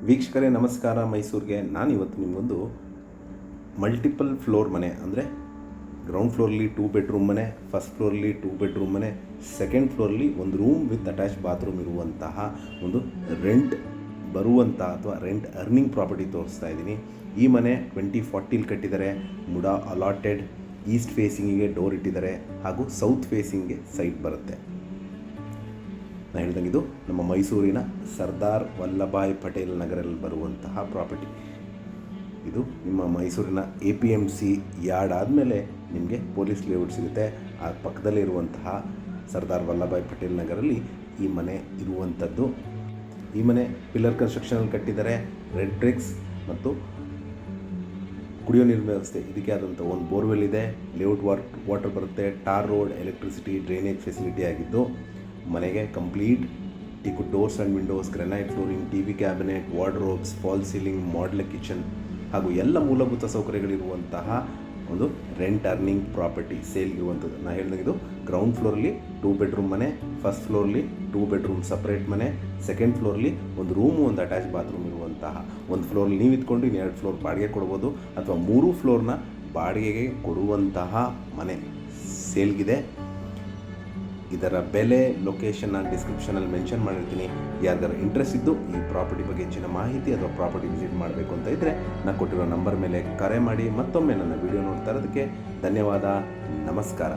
ವೀಕ್ಷಕರೇ ನಮಸ್ಕಾರ. ಮೈಸೂರಿಗೆ ನಾನು ಇವತ್ತು ನಿಮಗೊಂದು ಮಲ್ಟಿಪಲ್ ಫ್ಲೋರ್ ಮನೆ ಅಂದರೆ ಗ್ರೌಂಡ್ ಫ್ಲೋರ್ಲಿ 2 ಬೆಡ್ರೂಮ್ ಮನೆ, ಫಸ್ಟ್ ಫ್ಲೋರ್ಲಿ 2 ಬೆಡ್ರೂಮ್ ಮನೆ, ಸೆಕೆಂಡ್ ಫ್ಲೋರ್ಲಿ ಒಂದು ರೂಮ್ ವಿತ್ ಅಟ್ಯಾಚ್ ಬಾತ್ರೂಮ್ ಇರುವಂತಹ ಒಂದು ರೆಂಟ್ ಬರುವಂಥ ಅಥವಾ ರೆಂಟ್ ಅರ್ನಿಂಗ್ ಪ್ರಾಪರ್ಟಿ ತೋರಿಸ್ತಾ ಇದ್ದೀನಿ. ಈ ಮನೆ 2040 ಕಟ್ಟಿದ್ದಾರೆ. ಮುಡ ಅಲಾಟೆಡ್, ಈಸ್ಟ್ ಫೇಸಿಂಗಿಗೆ ಡೋರ್ ಇಟ್ಟಿದ್ದಾರೆ ಹಾಗೂ ಸೌತ್ ಫೇಸಿಂಗ್ಗೆ ಸೈಟ್ ಬರುತ್ತೆ. ನಾನು ಹೇಳ್ದಂಗೆ ಇದು ನಮ್ಮ ಮೈಸೂರಿನ ಸರ್ದಾರ್ ವಲ್ಲಭಾಯ್ ಪಟೇಲ್ ನಗರಲ್ಲಿ ಬರುವಂತಹ ಪ್ರಾಪರ್ಟಿ. ಇದು ನಿಮ್ಮ ಮೈಸೂರಿನ APMC ಯಾರ್ಡ್ ಆದಮೇಲೆ ನಿಮಗೆ ಪೊಲೀಸ್ ಲೇಔಟ್ ಸಿಗುತ್ತೆ. ಆ ಪಕ್ಕದಲ್ಲೇ ಇರುವಂತಹ ಸರ್ದಾರ್ ವಲ್ಲಭಾಯ್ ಪಟೇಲ್ ನಗರಲ್ಲಿ ಈ ಮನೆ ಇರುವಂಥದ್ದು. ಈ ಮನೆ ಪಿಲ್ಲರ್ ಕನ್ಸ್ಟ್ರಕ್ಷನಲ್ಲಿ ಕಟ್ಟಿದ್ದಾರೆ. ರೆಡ್ ಬ್ರಿಕ್ಸ್ ಮತ್ತು ಕುಡಿಯೋ ನೀರಿನ ವ್ಯವಸ್ಥೆ ಇದಕ್ಕೆ ಆದಂಥ ಒಂದು ಬೋರ್ವೆಲ್ ಇದೆ. ಲೇಔಟ್ ವಾಟರ್ ಬರುತ್ತೆ. Tar road, electricity, drainage facility ಆಗಿದ್ದು ಮನೆಗೆ complete teak doors and windows, granite flooring, TV cabinet, wardrobes, false ceiling, modular kitchen ಹಾಗೂ ಎಲ್ಲ ಮೂಲಭೂತ ಸೌಕರ್ಯಗಳಿರುವಂತಹ ಒಂದು ರೆಂಟ್ ಅರ್ನಿಂಗ್ ಪ್ರಾಪರ್ಟಿ ಸೇಲ್ ಇರುವಂಥದ್ದು. ನಾನು ಹೇಳಿದಂಗೆ ಇದು ಗ್ರೌಂಡ್ ಫ್ಲೋರಲ್ಲಿ 2 ಬೆಡ್ರೂಮ್ ಮನೆ, ಫಸ್ಟ್ ಫ್ಲೋರ್ಲಿ 2 ಬೆಡ್ರೂಮ್ ಸಪ್ರೇಟ್ ಮನೆ, ಸೆಕೆಂಡ್ ಫ್ಲೋರ್ಲಿ ಒಂದು ರೂಮು, ಒಂದು ಅಟ್ಯಾಚ್ ಬಾತ್ರೂಮ್ ಇರುವಂತಹ ಒಂದು ಫ್ಲೋರ್ಲಿ ನೀವು ಇದ್ಕೊಂಡು 2 ಫ್ಲೋರ್ ಬಾಡಿಗೆ ಕೊಡ್ಬೋದು ಅಥವಾ 3 ಫ್ಲೋರ್ನ ಬಾಡಿಗೆಗೆ ಕೊಡುವಂತಹ ಮನೆ ಸೇಲ್ಗಿದೆ. ಇದರ ಬೆಲೆ, ಲೊಕೇಶನ್ ನಾನು ಡಿಸ್ಕ್ರಿಪ್ಷನಲ್ಲಿ ಮೆನ್ಷನ್ ಮಾಡಿರ್ತೀನಿ. ಯಾರ್ದಾರ ಇಂಟ್ರೆಸ್ಟ್ ಇದ್ದು ಈ ಪ್ರಾಪರ್ಟಿ ಬಗ್ಗೆ ಹೆಚ್ಚಿನ ಮಾಹಿತಿ ಅಥವಾ ಪ್ರಾಪರ್ಟಿ ವಿಸಿಟ್ ಮಾಡಬೇಕು ಅಂತ ಇದ್ದರೆ ನಾನು ಕೊಟ್ಟಿರೋ ನಂಬರ್ ಮೇಲೆ ಕರೆ ಮಾಡಿ. ಮತ್ತೊಮ್ಮೆ ನನ್ನ ವಿಡಿಯೋ ನೋಡ್ತಾ ಇರೋದಕ್ಕೆ ಧನ್ಯವಾದ. ನಮಸ್ಕಾರ.